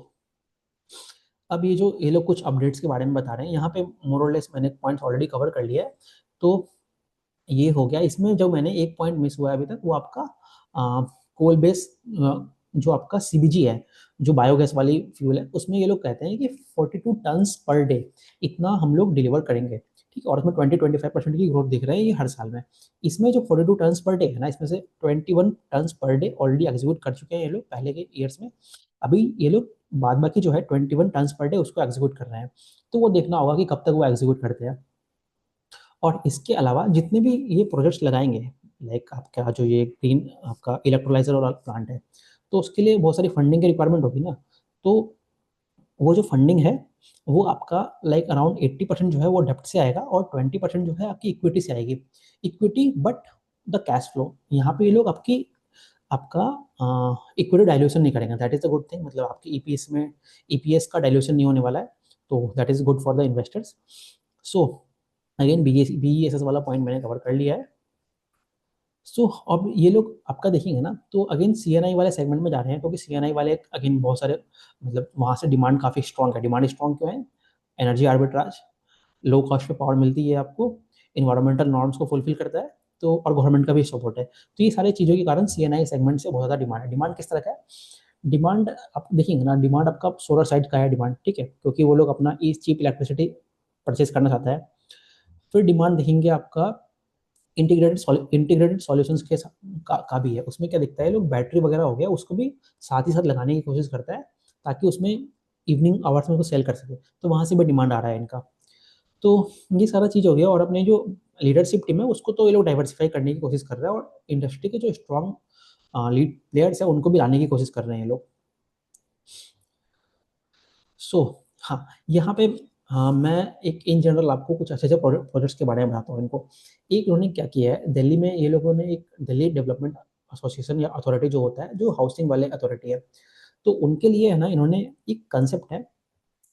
अब ये लोग कुछ updates के बारे में बता रहे हैं यहाँ पे, मोर और लेस मैंने पॉइंट्स ऑलरेडी कवर कर लिया है। तो ये हो गया। इसमें जो मैंने एक पॉइंट मिस हुआ है अभी तक, वो आपका कोल बेस जो आपका CBG है, जो बायोगैस वाली फ्यूल है, उसमें ये लोग कहते हैं कि 42 टन्स पर डे इतना हम लोग डिलीवर करेंगे, ठीक है। और उसमें 20-25% की ग्रोथ दिख रहा है ये हर साल में। इसमें जो 42 टन्स पर डे है ना, इसमें से 21 turns per day already execute कर चुके हैं ये लोग पहले के ईयर्स में। अभी ये लोग बाद बाकी जो है 21 टन्स पर डे उसको एग्जीक्यूट कर रहे हैं। तो वो देखना होगा कि कब तक वो एग्जीक्यूट करते हैं। और इसके अलावा जितने भी ये प्रोजेक्ट्स लगाएंगे, लाइक आपका जो ये ग्रीन आपका इलेक्ट्रोलाइजर वाला प्लांट है, तो उसके लिए बहुत सारी फंडिंग की रिक्वायरमेंट होगी ना। तो वो जो फंडिंग है वो आपका लाइक अराउंड 80% जो है वो डेप्ट से आएगा, और 20% जो है आपकी इक्विटी से आएगी। Equity but the cash flow, यहाँ पे ये लोग आपका इक्विटी डाइल्यूशन नहीं करेंगे। That is a good thing, मतलब आपकी EPS का डाइल्यूशन नहीं होने वाला है, तो that is good for the investors. So again BESS वाला पॉइंट मैंने कवर कर लिया है। सो अब ये लोग आपका देखेंगे ना, तो अगेन CNI वाले सेगमेंट में जा रहे हैं, क्योंकि CNI वाले अगेन बहुत सारे, मतलब वहाँ से डिमांड काफ़ी स्ट्रॉन्ग है। डिमांड स्ट्रॉन्ग क्यों है, एनर्जी आर्बिट्राज, लो कॉस्ट पे पावर मिलती है आपको, इन्वायरमेंटल नॉर्म्स को फुलफिल करता है, तो और गवर्नमेंट का भी सपोर्ट है। तो ये सारी चीज़ों के कारण CNI सेगमेंट से बहुत ज़्यादा डिमांड है। डिमांड किस तरह का है, डिमांड आप देखेंगे ना, डिमांड आपका सोलर साइड का है डिमांड, ठीक है, क्योंकि वो लोग अपना ई चीप इलेक्ट्रिसिटी परचेज करना चाहता है। फिर डिमांड देखेंगे आपका इंटीग्रेटेड सॉल्यूशंस का भी है। उसमें क्या दिखता है, लोग बैटरी वगैरह हो गया उसको भी साथ ही साथ लगाने की कोशिश करता है, ताकि उसमें इवनिंग आवर्स में उसको सेल कर सके, तो वहाँ से भी डिमांड आ रहा है इनका। तो ये सारा चीज़ हो गया। और अपने जो लीडरशिप टीम है उसको तो ये लोग डाइवर्सिफाई करने की कोशिश कर रहे हैं, और इंडस्ट्री के जो स्ट्रॉन्ग लीड प्लेयर्स है उनको भी लाने की कोशिश कर रहे हैं ये लोग। सो हाँ, यहाँ पे हाँ, मैं एक इन जनरल आपको कुछ अच्छे अच्छे प्रोजेक्ट्स के बारे में बताता हूँ इनको। एक इन्होंने क्या किया है, दिल्ली में ये लोगों ने एक दिल्ली डेवलपमेंट एसोसिएशन या अथॉरिटी जो होता है, जो हाउसिंग वाले अथॉरिटी है, तो उनके लिए है ना, इन्होंने एक कंसेप्ट है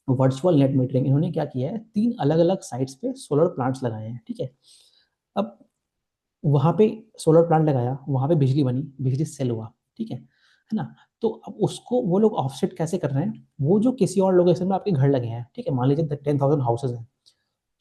वर्चुअल नेट मीटरिंग इन्होंने क्या किया है, 3 अलग-अलग साइट्स पे सोलर प्लांट्स लगाए हैं, ठीक है? अब वहाँ पे सोलर प्लांट लगाया, वहाँ पे बिजली बनी, बिजली सेल हुआ, ठीक है ना? तो अब उसको वो लोग ऑफसेट कैसे कर रहे हैं, वो जो किसी और लोकेशन में आपके घर लगे हैं, ठीक है? मान लीजिए द 10,000 हाउसेज़ हैं,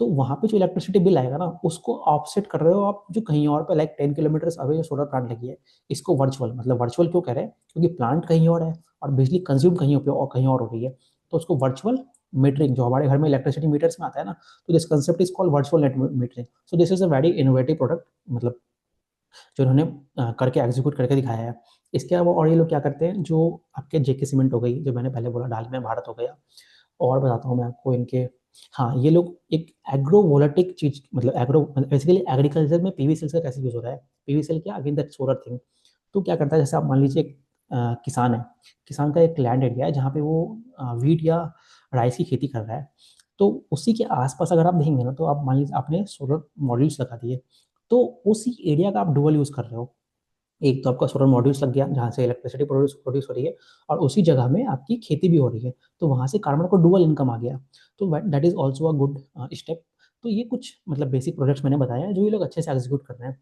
तो वहाँ पे जो इलेक्ट्रिसिटी बिल आएगा ना, उसको ऑफसेट कर रहे हो आप जो कहीं और पे लाइक 10 किलोमीटर्स अवे जो सोलर प्लांट लगी है, इसको वर्चुअल मतलब वर्चुअल क्यों कह रहे हैं? क्योंकि प्लांट कहीं और है और बिजली कंज़्यूम कहीं पे और कहीं और हो रही है। तो उसको वर्चुअल मीटरिंग जो हमारे घर में इलेक्ट्रिसिटी मीटर्स में आता है ना, तो this concept is called virtual net metering. So this is a very innovative product मतलब जो इन्होंने करके एग्जीक्यूट करके दिखाया है। इसके अलावा और ये लोग क्या करते हैं, जो आपके जेके सीमेंट हो गई, जो मैंने पहले बोला डालमिया भारत हो गया, और बताता हूँ मैं आपको इनके। हाँ, ये लोग एक एग्रो वोलेटिक चीज़ मतलब एग्रो बेसिकली एग्रीकल्चर में पीवी सेल्स का कैसे यूज़ हो रहा है। पीवी सेल क्या अगेन दैट सोलर थिंग। तो क्या करता है, जैसे आप मान लीजिए एक किसान है, किसान का एक लैंड एरिया है जहाँ पे वो व्हीट या राइस की खेती कर रहा है। तो उसी के आस-पास अगर आप देखेंगे ना, तो आप मान लीजिए आपने सोलर मॉड्यूल्स लगा दिए, तो उसी एरिया का आप डुअल यूज़ कर रहे हो। एक तो आपका सोलर मॉड्यूल्स लग गया जहाँ से इलेक्ट्रिसिटी प्रोड्यूस प्रोड्यूस हो रही है और उसी जगह में आपकी खेती भी हो रही है। तो वहाँ से कार्बन को डुअल इनकम आ गया। तो that is also a good step. तो ये कुछ मतलब बेसिक प्रोजेक्ट्स मैंने बताए हैं जो ये लोग अच्छे से एग्ज़ीक्यूट कर रहे हैं।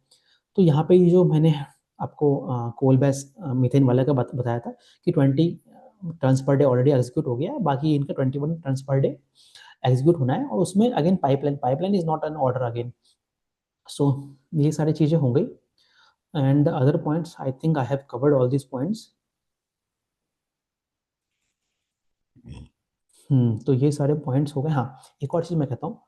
तो यहाँ पे ये जो मैंने आपको कोल बेस मीथेन वाला का बताया था कि 20 turns per day already execute हो गया है, बाकी इनका 21 टन्स पर डे एग्ज़ीक्यूट होना है और उसमें again pipeline is not an order again. So ये सारी चीज़ें हो गई and the other points I think I have covered all these points. तो ये सारे पॉइंट्स हो गए। हाँ, एक और चीज़ मैं कहता हूँ,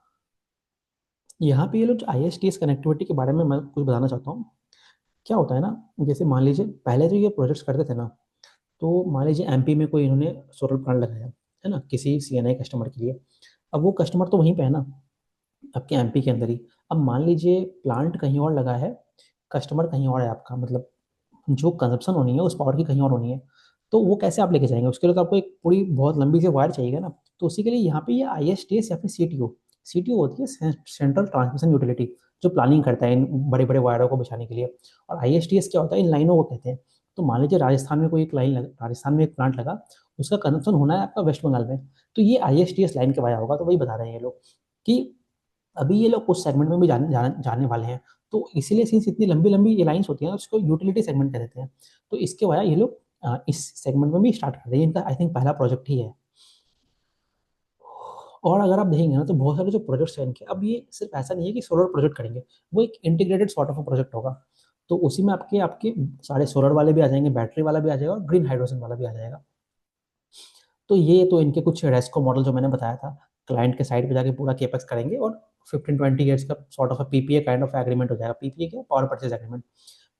यहाँ पे ये लोग जो आईएसटीएस कनेक्टिविटी के बारे में मैं कुछ बताना चाहता हूँ। क्या होता है ना, जैसे मान लीजिए पहले जो ये प्रोजेक्ट्स करते थे ना, तो मान लीजिए एमपी में कोई इन्होंने सोलर प्लांट लगाया, है ना? किसी सीएनआई कस्टमर के लिए। अब वो कस्टमर तो वहीं पे है ना, आपके एमपी के अंदर ही। अब मान लीजिए प्लांट कहीं और लगा है, कस्टमर कहीं और है आपका मतलब जो कंज़म्पशन होनी है उस पावर की कहीं और होनी है। तो वो कैसे आप लेके जाएँगे? उसके लिए तो आपको एक पूरी बहुत लंबी सी वायर चाहिएगा ना। तो उसी के लिए यहाँ पे ये आईएसटीएस या फिर सीटीओ, सीटीओ होती है सेंट्रल ट्रांसमिशन यूटिलिटी, जो प्लानिंग करता है इन बड़े-बड़े वायरों को बिछाने के लिए। और आईएसटीएस क्या होता है? इन लाइनों को कहते हैं। तो मान लीजिए राजस्थान में कोई एक लाइन लग राजस्थान में एक प्लांट लगा, उसका कंज़म्पशन होना है आपका वेस्ट बंगाल में। तो ये आईएसटीएस लाइन के वाया होगा। तो वही बता रहे हैं ये लोग कि अभी ये लोग उस सेगमेंट में भी जाने वाले हैं। तो इसीलिए सिंस इतनी लंबी-लंबी ये लाइन्स होती हैं, उसको यूटिलिटी सेगमेंट कह देते हैं। तो इसके वाया ये लोग इस सेगमेंट में भी स्टार्ट कर रहे हैं। इनका आई थिंक पहला प्रोजेक्ट ही है। और अगर आप देखेंगे ना, तो बहुत सारे जो प्रोजेक्ट्स हैं इनके, अब ये सिर्फ ऐसा नहीं है कि सोलर प्रोजेक्ट करेंगे, वो एक integrated sort of a project होगा। तो उसी में आपके आपके सारे सोलर वाले भी आ जाएँगे, बैटरी वाला भी आ जाएगा और ग्रीन हाइड्रोजन वाला भी आ जाएगा। तो ये तो इनके कुछ रेस्को मॉडल जो मैंने बताया था, क्लाइंट के साइट पे जाके पूरा केपेक्स करेंगे और 15-20 ईयर्स का sort of a PPA kind of agreement हो जाएगा। पीपीए क्या? Power purchase agreement.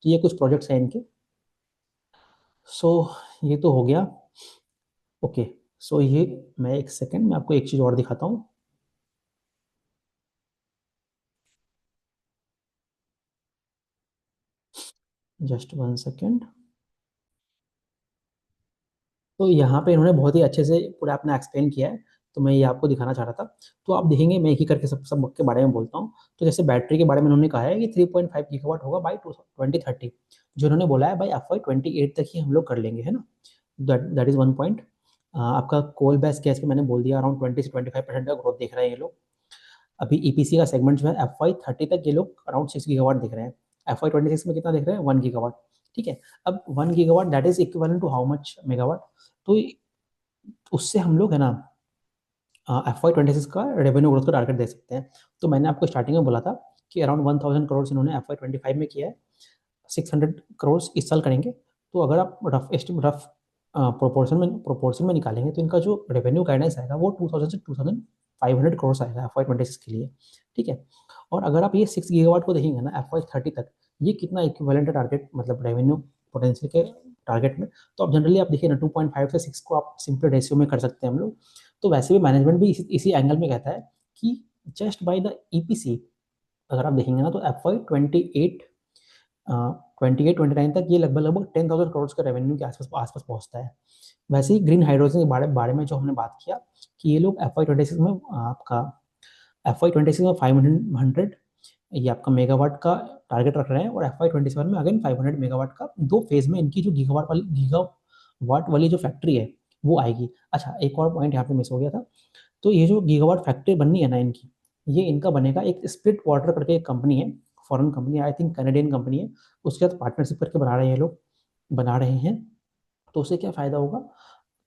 तो ये कुछ प्रोजेक्ट्स हैं इनके। सो ये तो हो गया। ओके, सो ये मैं एक सेकंड मैं आपको एक चीज़ और दिखाता हूँ। Just 1 second. तो यहाँ पे इन्होंने बहुत ही अच्छे से पूरा अपना एक्सप्लेन किया है, तो मैं ये आपको दिखाना चाह रहा था। तो आप देखेंगे मैं एक ही करके सब सब के बारे में बोलता हूँ। तो जैसे बैटरी के बारे में उन्होंने कहा है कि 3.5 गीगावाट होगा बाय 2030, जो उन्होंने बोला है बाय एफवाई 28 तक ही हम लोग कर लेंगे, है ना? That that is one point. आपका कोल बेस गैस का मैंने बोल दिया अराउंड 20 से 25% का ग्रोथ देख रहे हैं ये लोग। अभी ईपीसी का सेगमेंट जो है एफवाई 30 तक ये लोग अराउंड 6 गीगावाट देख रहे हैं। एफवाई 26 में कितना देख रहे हैं? 1 गीगावाट, ठीक है? अब 1 gigawatt that is equivalent to how much megawatt? तो उससे हम लोग है ना एफवाई 26 का रेवेन्यू ग्रोथ का टारगेट दे सकते हैं। तो मैंने आपको स्टार्टिंग में बोला था कि अराउंड 1000 करोड़ इन्होंने एफवाई 25 में किया है, 600 करोड़ इस साल करेंगे। तो अगर आप रफ प्रोपोर्शन में निकालेंगे तो इनका जो रेवेन्यू गाइडेंस आएगा वो 2000 से 2500 करोड़ आएगा एफवाई 26 के लिए, ठीक है? और अगर आप ये 6 गीगावाट को देखेंगे ना एफवाई 30 तक, ये कितना इक्विवेलेंट है टारगेट मतलब रेवेन्यू पोटेंशियल के टारगेट में। तो अब जनरली आप देखिए ना 2.5 से 6 को आप सिंपल रेशियो में कर सकते हैं हम लोग। तो वैसे भी मैनेजमेंट भी इसी एंगल में कहता है कि जस्ट बाय द ईपीसी अगर आप देखेंगे ना, तो एफवाई 28 28-29 तक ये लगभग-लगभग 10,000 करोड़ का रेवेन्यू के आसपास आसपास पहुँचता है। वैसे ही ग्रीन हाइड्रोजन के बारे में जो हमने बात किया कि ये लोग एफवाई 26 में आपका एफवाई 26 में 500 ये आपका मेगावाट का टारगेट रख रहे हैं और एफवाई 27 में अगेन 500 मेगावाट का 2 फेज़ में इनकी जो गीगावाट वाली जो फैक्ट्री है, वो आएगी। अच्छा, एक और पॉइंट यहाँ पे मिस हो गया था। तो ये जो गीगावाट फैक्ट्री बननी है ना इनकी, ये इनका बनेगा एक स्प्लिट वाटर करके एक कंपनी है, foreign company, I think Canadian company है, उसके साथ पार्टनरशिप करके बना रहे हैं ये लोग, बना रहे हैं। तो उससे क्या फ़ायदा होगा,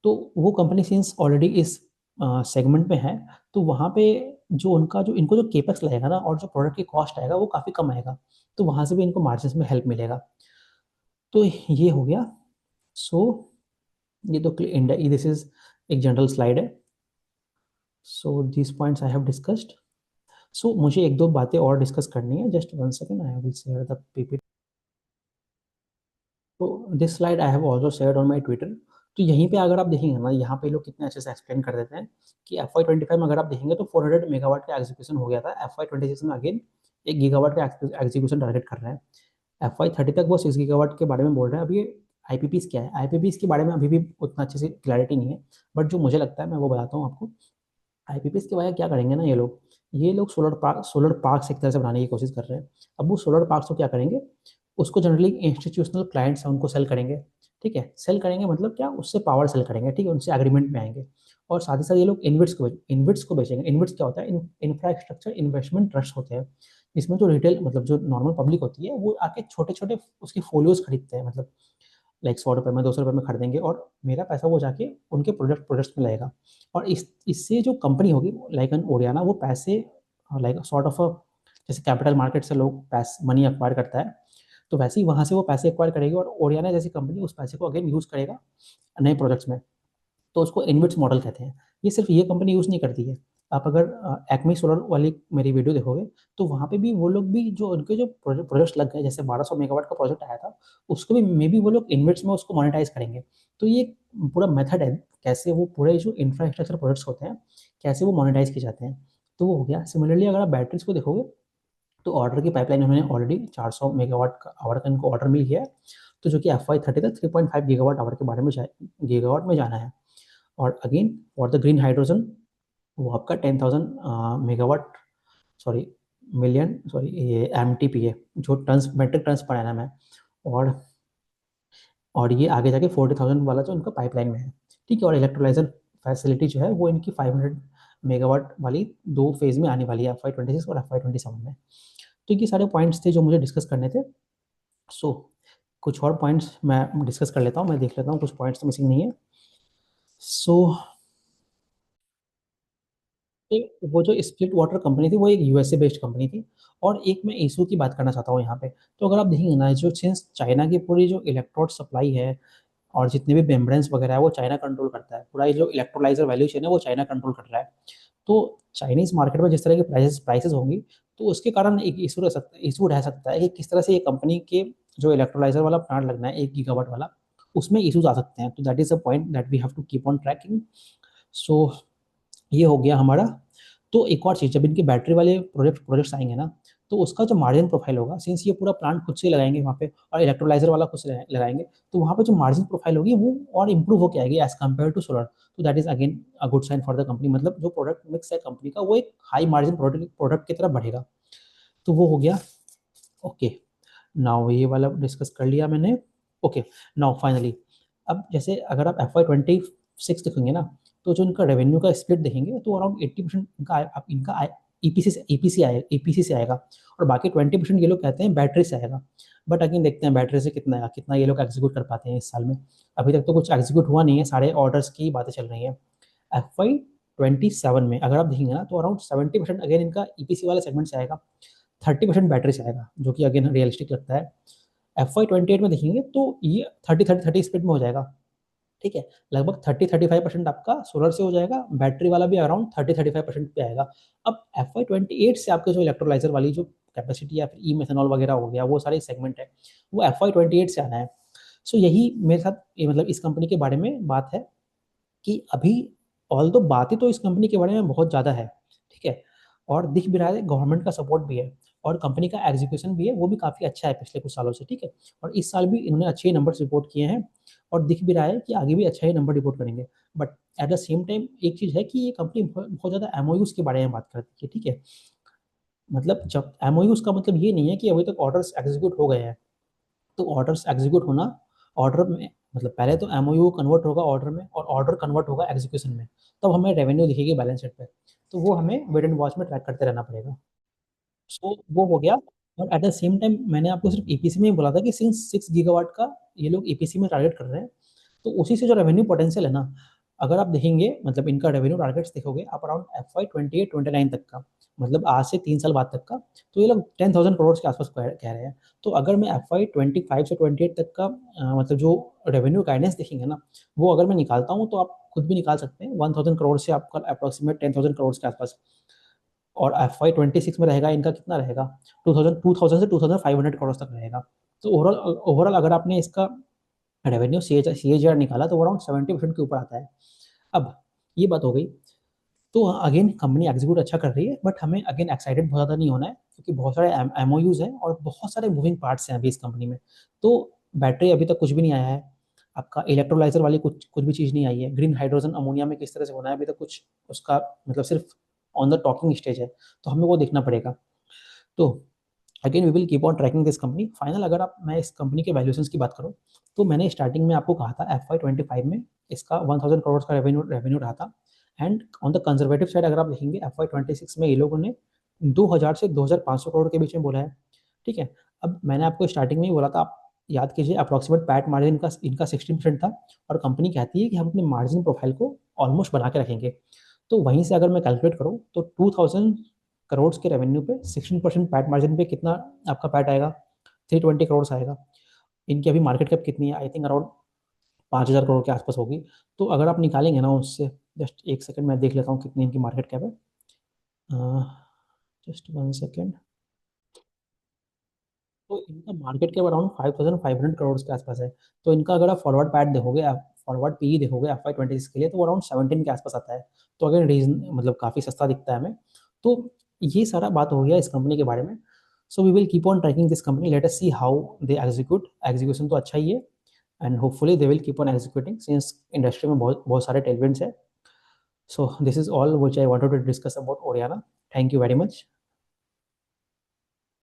तो वो कंपनी सिंस ऑलरेडी इस सेगमेंट में है, तो वहाँ पे जो उनका जो इनको जो केपेक्स लगेगा ना और जो प्रोडक्ट की कॉस्ट आएगा वो काफ़ी कम आएगा, तो वहाँ से भी इनको मार्जिन में हेल्प मिलेगा। तो ये हो गया। सो ये तो इंडिया, दिस इज एक जनरल स्लाइड है। So this points I have discussed. So मुझे एक दो बातें और डिस्कस करनी है, just one second, I will share the PPT. तो this slide I have also shared on my Twitter. तो यहीं पे अगर आप देखेंगे ना, यहाँ पे लोग कितने अच्छे से एक्सप्लेन कर देते हैं कि FY 25 में अगर आप देखेंगे तो 400 मेगावाट का एग्जीक्यूशन हो गया था, FY 26 में अगेन 1 गीगावाट का एग्जीक्यूशन टारगेट कर रहे हैं। FY 30 तक वो 6 गीगावाट के बारे में बोल रहे हैं। अब ये IPPs क्या है, IPPs के बारे में अभी भी उतना अच्छे से क्लैरिटी नहीं है, बट जो मुझे लगता है मैं वो बताता हूँ आपको। IPPs की वजह क्या करेंगे ना ये लोग सोलर पार्क एक तरह से बनाने की कोशिश कर रहे हैं। अब वो सोलर पार्क को क्या करेंगे, उसको जनरली इंस्टीट्यूशनल क्लाइंट्स हैं उनको सेल करेंगे, ठीक है, सेल करेंगे मतलब क्या, उससे पावर सेल करेंगे, ठीक है, उनसे एग्रीमेंट में आएंगे। और साथ ही साथ ये लोग इन्विट्स को बेचेंगे। इन्विट्स क्या होता है, इंफ्रास्ट्रक्चर इन्वेस्टमेंट ट्रस्ट होते हैं, जिसमें जो रिटेल मतलब जो नॉर्मल पब्लिक होती है वो आके छोटे छोटे उसके फोलियोज खरीदते हैं, मतलब लाइक 100 रुपये में 200 रुपये में खरीदेंगे, और मेरा पैसा वो जाके उनके प्रोजेक्ट्स में लगेगा। और इससे जो कंपनी होगी लाइक एन ओरियाना, वो पैसे लाइक सॉर्ट ऑफ जैसे कैपिटल मार्केट से लोग पैसे मनी एक्वायर करता है, तो वैसे ही वहाँ से वो पैसे एक्वायर करेगी, और ओरियाना जैसी कंपनी उस पैसे को अगेन यूज़ करेगा नए प्रोजेक्ट्स में। तो उसको इन्विट्स मॉडल कहते हैं। ये सिर्फ ये कंपनी यूज़ नहीं करती है। आप अगर एक्मी सोलर वाली मेरी वीडियो देखोगे, तो वहाँ पे भी वो लोग भी जो उनके जो प्रोजेक्ट्स लग गए, जैसे 1200 मेगावाट का प्रोजेक्ट आया था, उसको भी मे बी वो लोग इन्विट्स में उसको मोनेटाइज करेंगे। तो ये पूरा मेथड है कैसे वो पूरे जो इंफ्रास्ट्रक्चर प्रोजेक्ट्स होते हैं कैसे वो मोनेटाइज किए जाते हैं। तो वो हो गया। सिमिलरली अगर आप बैटरीज को देखोगे, तो ऑर्डर की पाइपलाइन उन्होंने ऑलरेडी 400 मेगावाट का आवर का इनको ऑर्डर मिल गया है, तो जो कि FY 30 तक 3.5 गीगावाट आवर के बारे में गीगावाट में जाना है। और again for the green hydrogen, वो आपका 10,000 मेगावाट, सॉरी मिलियन, सॉरी ये MTP है, जो tons metric tons per annum है। और ये आगे जाके 40,000 वाला जो उनका पाइपलाइन में है, ठीक है। और इलेक्ट्रोलाइजर फैसिलिटी जो है वो इनकी 500 मेगावाट वाली 2 फेज में आने वाली है, FY 26 और FY 27 में। तो ये सारे पॉइंट्स थे जो मुझे डिस्कस करने थे। सो कुछ और पॉइंट्स मैं डिस्कस कर लेता हूँ, मैं देख लेता हूँ कुछ पॉइंट्स तो मिसिंग नहीं है। सो वो जो स्प्लिट वाटर कंपनी थी वो एक USA बेस्ड कंपनी थी। और एक मैं इशू की बात करना चाहता हूँ यहाँ पे। तो अगर आप देखेंगे ना, जो सिंस चाइना की पूरी जो इलेक्ट्रोड सप्लाई है और जितने भी मेम्ब्रेन्स वगैरह है वो चाइना कंट्रोल करता है, पूरा ये जो इलेक्ट्रोलाइजर वैल्यू चेन है वो चाइना कंट्रोल कर रहा है। तो चाइनीज मार्केट में जिस तरह की प्राइसेस होंगी, तो उसके कारण एक इशू रह सकता है कि किस तरह से ये कंपनी के जो इलेक्ट्रोलाइजर वाला प्लांट लगना है 1 गीगावाट वाला, उसमें इशूज आ सकते हैं। तो that is a point that we have to keep on tracking. So ये हो गया हमारा। तो एक और चीज़, जब इनके बैटरी वाले प्रोजेक्ट्स आएंगे ना, तो उसका जो मार्जिन प्रोफाइल होगा, सिंस ये पूरा प्लांट खुद से लगाएंगे वहाँ पे और इलेक्ट्रोलाइजर वाला खुद से लगाएंगे, तो वहाँ पे जो मार्जिन प्रोफाइल होगी वो और इंप्रूव होकर आएगी एज कम्पेयर टू सोलर। तो that is again a good sign for the company, मतलब जो प्रोडक्ट मिक्स है कंपनी का वो एक हाई मार्जिन प्रोडक्ट की तरफ बढ़ेगा। तो वो हो गया। ओके, नाउ ये वाला डिस्कस कर लिया मैंने। ओके, नाउ फाइनली, अब जैसे अगर आप FY 26 देखेंगे ना, तो जो इनका रेवेन्यू का स्प्लिट देखेंगे तो अराउंड 80% इनका EPC से आएगा, और बाकी 20% ये लोग कहते हैं बैटरी से आएगा। बट अगेन देखते हैं बैटरी से कितना ये लोग एग्जीक्यूट कर पाते हैं इस साल में। अभी तक तो कुछ एग्जीक्यूट हुआ नहीं है, सारे ऑर्डर्स की बातें चल रही हैं। FY 27 में अगर आप देखेंगे ना, तो अराउंड 70% अगेन इनका EPC वाले सेगमेंट से आएगा, 30% बैटरी से आएगा, जो कि अगेन रियलिस्टिक लगता है। FY 28 में देखेंगे तो ये 30-30-30 स्प्लिट में हो जाएगा, ठीक है। लगभग 30-35% आपका सोलर से हो जाएगा, बैटरी वाला भी अराउंड 30-35% पे आएगा। अब FY 28 से आपके जो इलेक्ट्रोलाइजर वाली जो कैपेसिटी या फिर ई मेथनॉल वगैरह हो गया, वो सारे सेगमेंट है, वो FY 28 से आना है। सो यही मेरे साथ मतलब इस कंपनी के बारे में बात है कि अभी ऑल्दो बातें तो इस कंपनी के बारे में बहुत ज़्यादा है, ठीक है, और दिख भी रहा है गवर्नमेंट का सपोर्ट भी है, और कंपनी का एग्जीक्यूशन भी है वो भी काफ़ी अच्छा है पिछले कुछ सालों से, ठीक है। और इस साल भी इन्होंने अच्छे नंबर्स रिपोर्ट किए हैं, और दिख भी रहा है कि आगे भी अच्छा ही नंबर रिपोर्ट करेंगे। But at the same time एक चीज़ है कि ये कंपनी बहुत ज़्यादा MOUs के बारे में बात करती है, ठीक है। मतलब जब MOUs का मतलब ये नहीं है कि अभी तक ऑर्डर्स एग्जीक्यूट हो गए हैं, तो ऑर्डर्स एग्जीक्यूट होना, ऑर्डर में मतलब पहले तो एमओयू कन्वर्ट होगा ऑर्डर में और ऑर्डर कन्वर्ट होगा एग्जीक्यूशन में, तब हमें रेवेन्यू दिखेगी बैलेंस शीट पे। तो वो हमें वेट एंड वॉच में ट्रैक करते रहना पड़ेगा। सो वो हो गया। और एट द सेम टाइम मैंने आपको सिर्फ ईपीसी में ही बोला था कि सिंस 6 गीगावाट का ये लोग ईपीसी में टारगेट कर रहे हैं, तो उसी से जो रेवेन्यू पोटेंशियल है ना, अगर आप देखेंगे मतलब इनका रेवेन्यू टारगेट्स देखोगे आप अराउंड FY 28-29 तक का, मतलब आज से 3 साल बाद तक का, तो ये लोग 10,000 करोड़ के आसपास कह रहे हैं। तो अगर मैं FY 25 से 28 तक का मतलब जो रेवेन्यू गाइडेंस देखेंगे ना, वो अगर मैं निकालता हूँ तो आप खुद भी निकाल सकते हैं 1,000 करोड़ से आपका अप्रोक्सीमेट 10,000 करोड़ के आसपास। और FY 26 में रहेगा इनका कितना रहेगा, 2000 से 2,500 करोड़ तक रहेगा। तो ओवरऑल ओवरऑल अगर आपने इसका रेवेन्यू CAGR निकाला तो अराउंड 70% के ऊपर आता है। अब ये बात हो गई। तो अगेन कंपनी एग्जीक्यूट अच्छा कर रही है, बट हमें अगेन एक्साइटेड बहुत ज़्यादा नहीं होना है, क्योंकि बहुत सारे एमओयूज हैं और बहुत सारे मूविंग पार्ट्स हैं अभी इस कंपनी में। तो बैटरी अभी तक कुछ भी नहीं आया है, आपका इलेक्ट्रोलाइजर वाली कुछ कुछ भी चीज़ नहीं आई है, ग्रीन हाइड्रोजन अमोनिया में किस तरह से होना है अभी तक कुछ उसका मतलब सिर्फ ऑन द टॉकिंग स्टेज है, तो हमें वो देखना पड़ेगा। तो again we will keep on tracking this company. Final अगर आप मैं इस कंपनी के वैल्यूएशंस की बात करूँ, तो मैंने स्टार्टिंग में आपको कहा था FY 25 में इसका 1,000 करोड़ का रेवेन्यू रेवेन्यू रहा था। And on the conservative side अगर आप देखेंगे FY 26 में ये लोगों ने 2,000 से 2,500 करोड़ के बीच में बोला है। ठीक है। अब मैंने आपको स्टार्टिंग में ही बोला था, आप याद कीजिए अप्रॉक्सीमेट पैट मार्जिन इनका 16% था, और कंपनी कहती है कि हम अपने मार्जिन प्रोफाइल को ऑलमोस्ट बना के रखेंगे। तो वहीं से अगर मैं कैलकुलेट करूँ तो 2,000 करोड़ के रेवेन्यू पे 16% पैट मार्जिन पे कितना आपका पैट आएगा, 320 करोड़ आएगा। इनकी अभी मार्केट कैप कितनी है, आई थिंक अराउंड 5,000 करोड़ के आसपास होगी। तो अगर आप निकालेंगे ना उससे, जस्ट एक सेकंड मैं देख लेता हूँ कितनी इनकी मार्केट कैप है। Just 1 second. तो इनका मार्केट कैप अराउंड 5,500 करोड़ के आसपास है। तो इनका अगर आप फॉरवर्ड पैट देखोगे, आप फॉरवर्ड पी देखोगे FY 26 के लिए, तो वो अराउंड 17 के आसपास आता है। तो अगर रीजन मतलब काफ़ी सस्ता दिखता है हमें। तो ये सारा बात हो गया इस कंपनी के बारे में। So we will keep on tracking this company, let us see how they execute. Execution तो अच्छा ही है, and hopefully they will keep on executing since industry में बहुत बहुत सारे टेलविंड्स है। So this is all which I wanted to discuss about Oriana. Thank you very much.